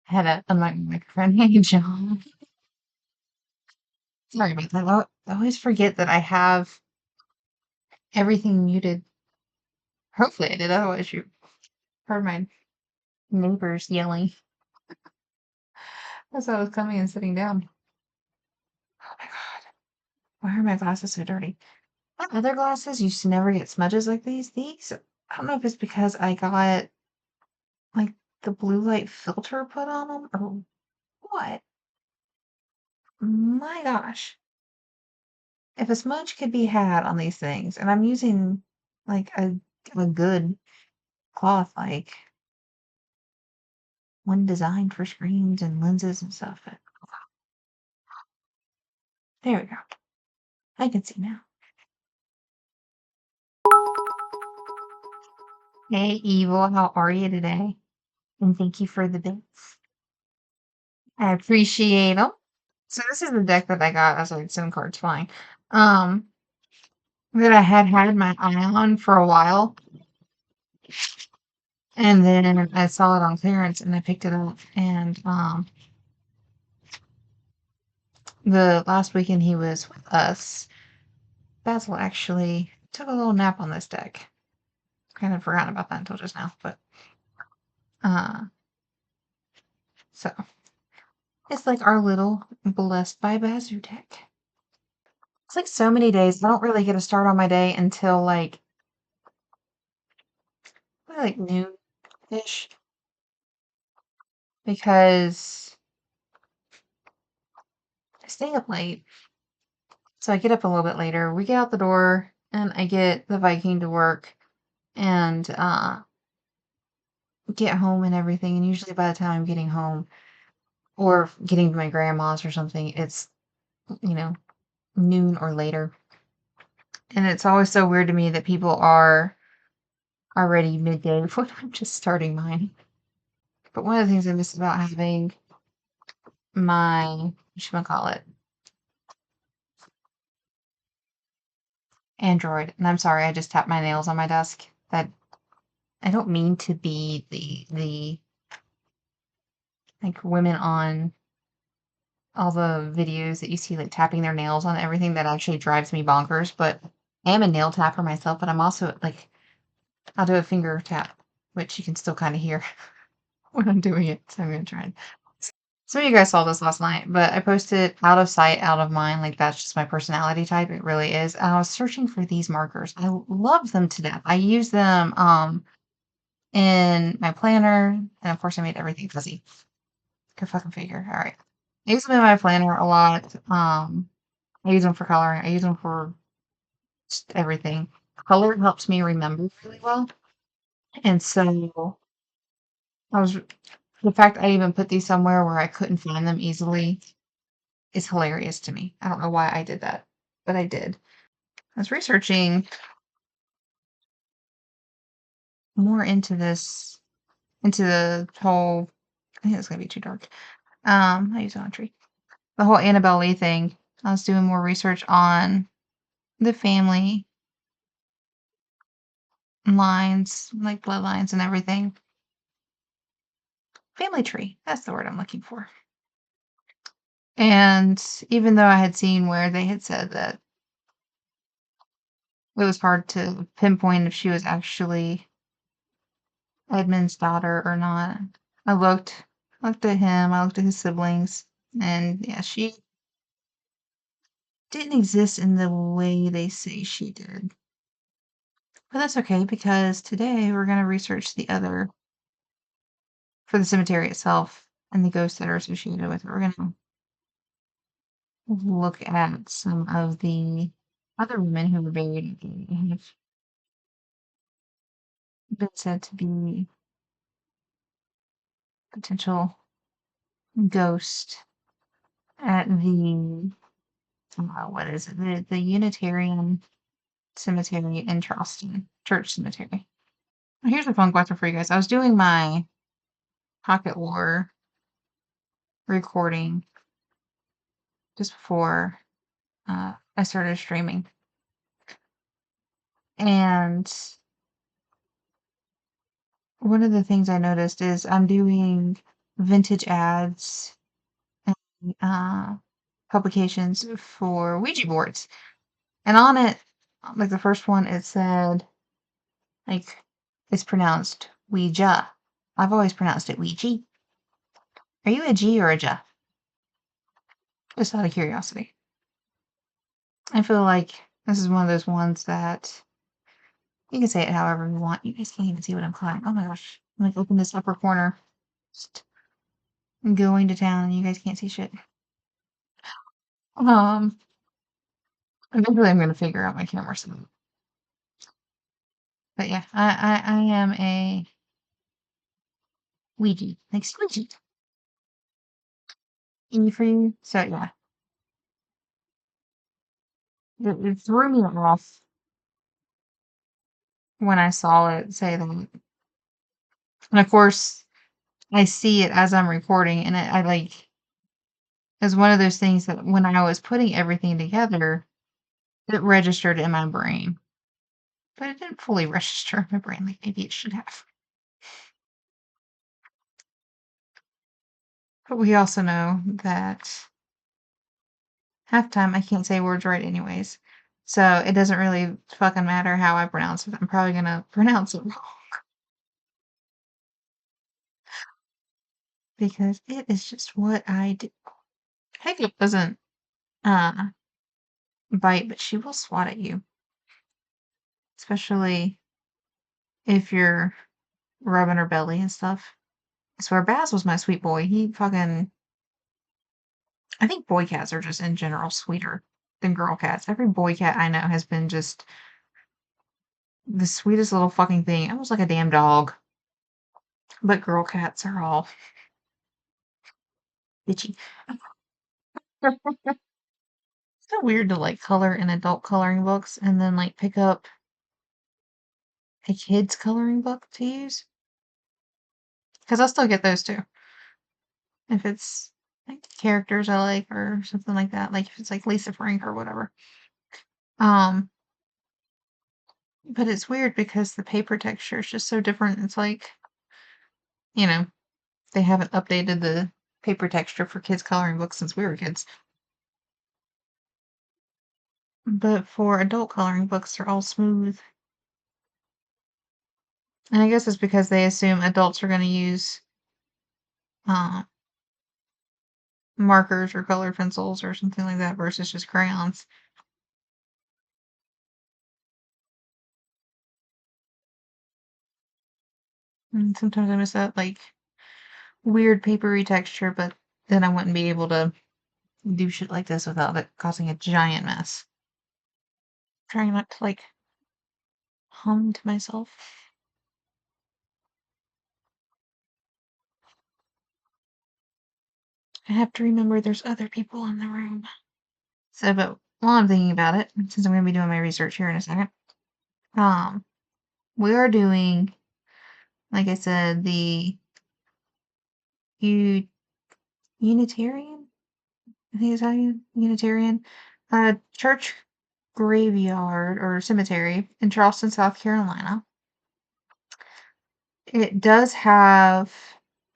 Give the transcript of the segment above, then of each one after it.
Had to unmic my microphone. Hey, John. Sorry about that. I always forget that I have everything muted. Hopefully I did, otherwise you heard my neighbors yelling as I was coming and sitting down. Oh my god. Why are my glasses so dirty? My other glasses used to never get smudges like these. These, I don't know if it's because I got like the blue light filter put on them or what. My gosh. If a smudge could be had on these things, and I'm using like a good cloth, like one designed for screens and lenses and stuff. But there we go. I can see now. Hey, Evil, how are you today? And thank you for the bits. I appreciate them. So this is the deck that I got as like SIM cards flying. Um, that I had my eye on for a while, and then I saw it on clearance and I picked it up. And the last weekend he was with us, Basil actually took a little nap on this deck. Kind of forgotten about that until just now, but uh, so it's like our little blessed by Bazoo deck. It's like so many days. I don't really get to start on my day until like noon ish because I stay up late. So I get up a little bit later. We get out the door and I get the Viking to work and get home and everything. And usually by the time I'm getting home or getting to my grandma's or something, it's, you know, noon or later. And it's always so weird to me that people are already midday when I'm just starting mine. But one of the things I miss about having my, whatchamacallit, Android, and I'm sorry, I just tapped my nails on my desk. That I don't mean to be the like women on all the videos that you see like tapping their nails on everything that actually drives me bonkers, but I am a nail tapper myself, but I'm also like I'll do a finger tap, which you can still kind of hear when I'm doing it. So I'm gonna try. Some of you guys saw this last night, but I posted out of sight, out of mind. Like that's just my personality type. It really is. And I was searching for these markers. I love them to death. I use them in my planner, and of course I made everything fuzzy. Go fucking figure. All right. I use them in my planner a lot. I use them for coloring. I use them for just everything. Color helps me remember really well. And so I was the fact I even put these somewhere where I couldn't find them easily is hilarious to me. I don't know why I did that, but I did. I was researching more into this, into the whole. I think it's gonna be too dark. I use it on a tree. The whole Annabelle Lee thing. I was doing more research on the family lines, like bloodlines and everything. Family tree. That's the word I'm looking for. And even though I had seen where they had said that it was hard to pinpoint if she was actually Edmund's daughter or not, I looked at him, I looked at his siblings, and yeah, she didn't exist in the way they say she did. But that's okay because today we're going to research the other for the cemetery itself and the ghosts that are associated with it. We're going to look at some of the other women who were buried and have been said to be potential ghost at the what is it? The Unitarian Cemetery in Charleston Church Cemetery. Here's a fun question for you guys. I was doing my Pocket War recording just before I started streaming, and one of the things I noticed is I'm doing vintage ads and publications for Ouija boards. And on it, like the first one, it said, like, it's pronounced Ouija. I've always pronounced it Ouija. Are you a G or a J? Just out of curiosity. I feel like this is one of those ones that you can say it however you want. You guys can't even see what I'm calling. Oh my gosh. I'm like open this upper corner. Just going to town and you guys can't see shit. Eventually I'm gonna figure out my camera setup. But yeah, I am a Ouija. Like squeegee. E for you. So yeah. It threw me off when I saw it say that. And of course I see it as I'm recording and I like it's one of those things that when I was putting everything together, it registered in my brain. But it didn't fully register in my brain like maybe it should have. But we also know that half time I can't say words right anyways. So it doesn't really fucking matter how I pronounce it. I'm probably gonna pronounce it wrong because it is just what I do. Hiccup doesn't uh bite, but she will swat at you. Especially if you're rubbing her belly and stuff. I swear Baz was my sweet boy. He fucking I think boy cats are just in general sweeter than girl cats. Every boy cat I know has been just the sweetest little fucking thing, almost like a damn dog. But girl cats are all bitchy. It's so weird to like color in adult coloring books and then like pick up a kid's coloring book to use. Because I'll still get those too. If it's like characters I like or something like that. Like if it's like Lisa Frank or whatever. Um, but it's weird because the paper texture is just so different. It's like, you know, they haven't updated the paper texture for kids coloring books since we were kids. But for adult coloring books, they're all smooth. And I guess it's because they assume adults are going to use uh, markers or colored pencils or something like that versus just crayons. And sometimes I miss that like weird papery texture, but then I wouldn't be able to do shit like this without it causing a giant mess. Trying not to like hum to myself. I have to remember there's other people in the room. So, but while I'm thinking about it, since I'm going to be doing my research here in a second, um, we are doing, like I said, the Unitarian. I think it's how Unitarian church graveyard or cemetery in Charleston, South Carolina. It does have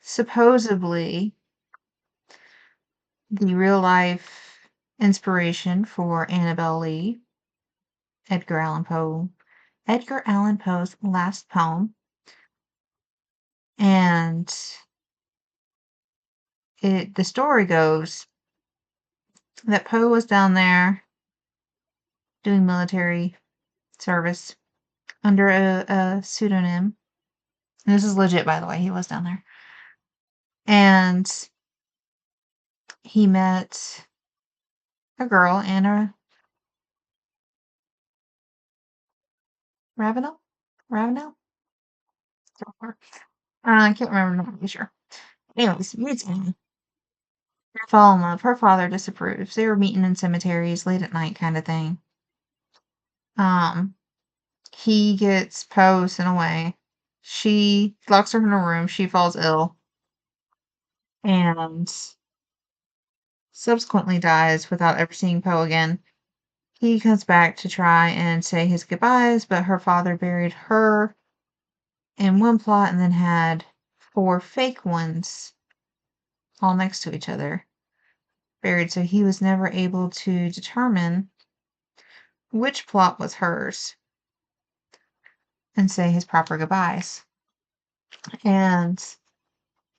supposedly the real life inspiration for Annabel Lee, Edgar Allan Poe's last poem. And the story goes that Poe was down there doing military service under a pseudonym. And this is legit, by the way. He was down there. And he met a girl, Anna Ravenel? Ravenel? I can't remember. I'm not really sure. Anyways, meets Annie. They fall in love. Her father disapproves. They were meeting in cemeteries late at night kind of thing. Um, he gets Poe sent away. She locks her in a room. She falls ill. And subsequently dies without ever seeing Poe again. He comes back to try and say his goodbyes, but her father buried her in one plot and then had 4 fake ones all next to each other, buried, so he was never able to determine which plot was hers and say his proper goodbyes. And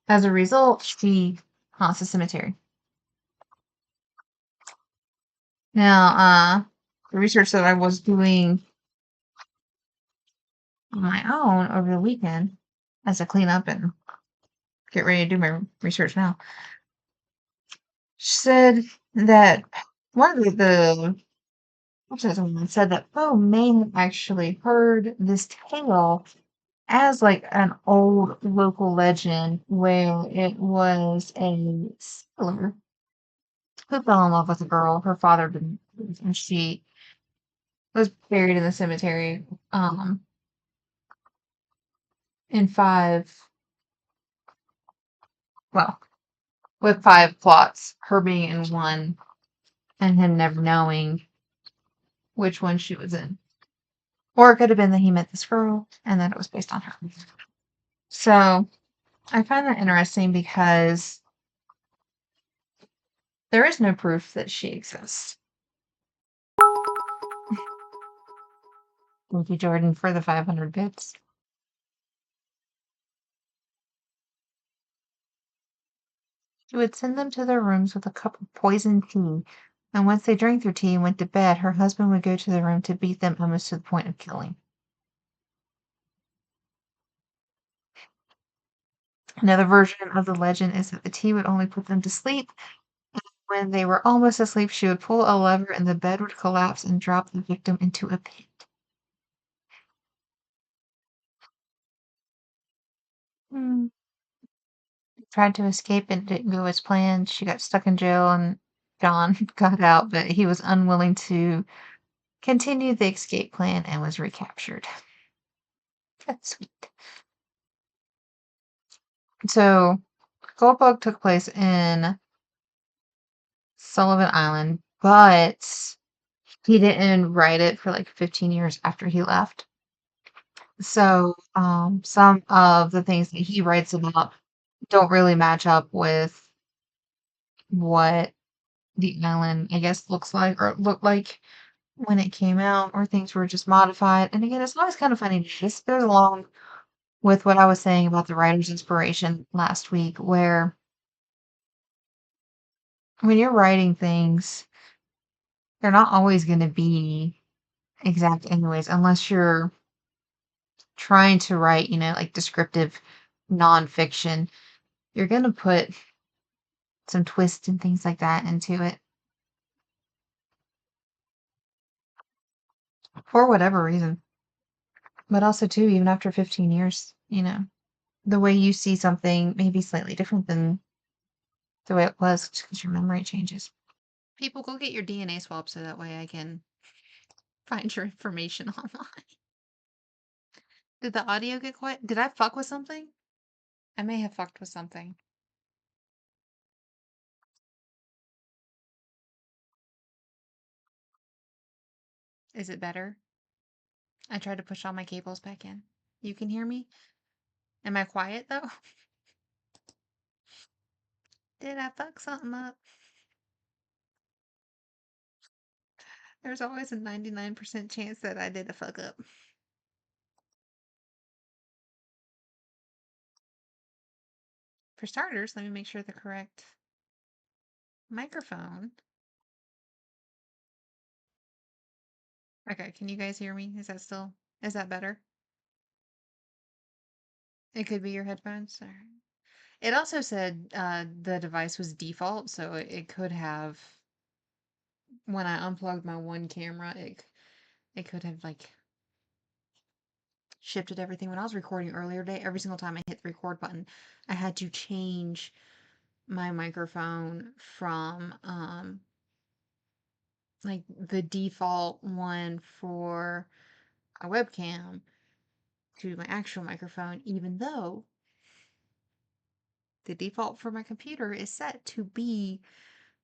as a result, she haunts the cemetery. Now, the research that I was doing on my own over the weekend as I clean up and get ready to do my research now, she said that one of the someone said that Poe may have actually heard this tale as like an old local legend where it was a sailor who fell in love with a girl. Her father didn't, and she was buried in the cemetery in well, with five plots, her being in one and him never knowing which one she was in. Or it could have been that he met this girl and that it was based on her. So I find that interesting because there is no proof that she exists. Thank you, Jordan, for the 500 bits. She would send them to their rooms with a cup of poisoned tea, and once they drank their tea and went to bed, her husband would go to the room to beat them almost to the point of killing. Another version of the legend is that the tea would only put them to sleep. When they were almost asleep, she would pull a lever and the bed would collapse and drop the victim into a pit. Hmm. Tried to escape and didn't go as planned. She got stuck in jail and John got out, but he was unwilling to continue the escape plan and was recaptured. That's sweet. So, Goldbug took place in Sullivan Island, but he didn't write it for like 15 years after he left. So, some of the things that he writes about don't really match up with what the island, I guess, looks like or looked like when it came out, or things were just modified. And again, it's always kind of funny. This goes along with what I was saying about the writer's inspiration last week, where when you're writing things, they're not always going to be exact, anyways, unless you're trying to write, like descriptive nonfiction. You're going to put some twists and things like that into it for whatever reason. But also, too, even after 15 years, the way you see something may be slightly different than the way it was because your memory changes. People, go get your DNA swab so that way I can find your information online. Did the audio get quiet? Did I fuck with something? I may have fucked with something. Is it better? I tried to push all my cables back in. You can hear me? Am I quiet though? Did I fuck something up? There's always a 99% chance that I did a fuck up. For starters, let me make sure the correct microphone. Okay, can you guys hear me? Is that better? It could be your headphones. Or... It also said the device was default, so it could have, when I unplugged my one camera, it could have like shifted everything. When I was recording earlier today, every single time I hit the record button, I had to change my microphone from like the default one for a webcam to my actual microphone, even though the default for my computer is set to be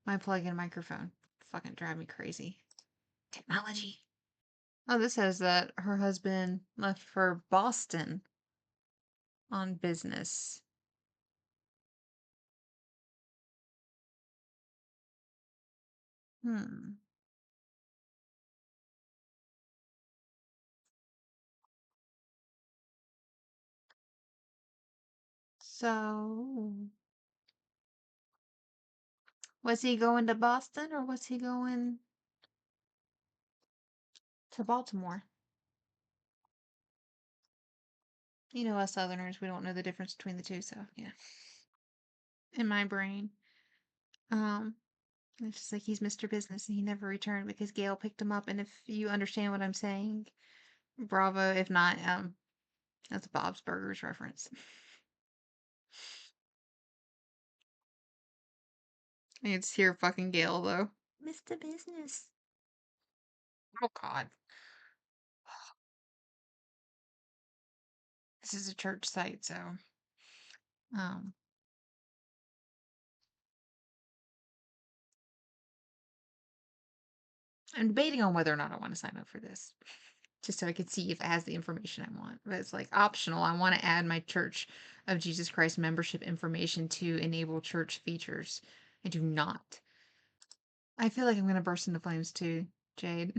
my plug-in microphone. Fucking drive me crazy. Technology. Oh, this says that her husband left for Boston on business. Hmm. So, was he going to Boston or was he going to Baltimore? You know, us Southerners, we don't know the difference between the two, so yeah. In my brain. Um, it's just like he's Mr. Business and he never returned because Gail picked him up. And if you understand what I'm saying, bravo. If not, that's a Bob's Burgers reference. It's here fucking Gail though. Mr. Business. Oh God. This is a church site, so um I'm debating on whether or not I want to sign up for this. Just so I could see if it has the information I want. But it's like optional. I want to add my Church of Jesus Christ membership information to enable church features. I do not. I feel like I'm gonna burst into flames too, Jade.